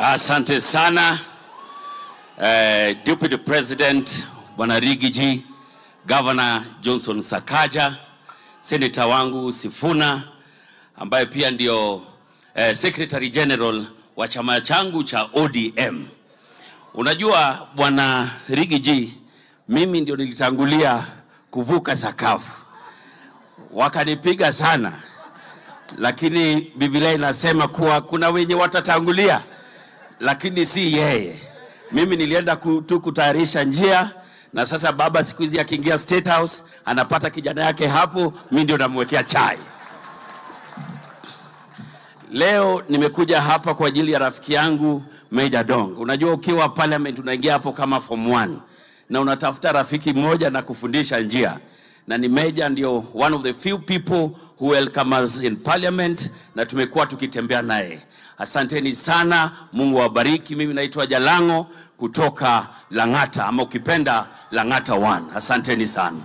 Asante sana. Deputy President Bwana Rigiji, Governor Johnson Sakaja, Senator wangu Sifuna ambaye pia ndio Secretary General wa chama changu cha ODM. Unajua Bwana Rigiji, mimi ndio nilitangulia kuvuka sakafu. Wakanipiga sana. Lakini Biblia inasema kuwa kuna wenye watatangulia, lakini si yeye. Mimi nilienda tu kutayarisha njia, na sasa baba siku hizi akiingia State House anapata kijana yake hapo, mimi ndio namwekea chai. Leo nimekuja hapa kwa ajili ya rafiki yangu Major Dong. Unajua ukiwa parliament unaingia hapo kama form 1 na unatafuta rafiki mmoja na kufundisha njia. Na ni Major ndio one of the few people who welcome us in parliament, na tumekuwa tukitembea naye. Asanteni sana, Mungu awabariki. Mimi naitwa Jalang'o kutoka Lang'ata, ama ukipenda Lang'ata 1. Asanteni sana.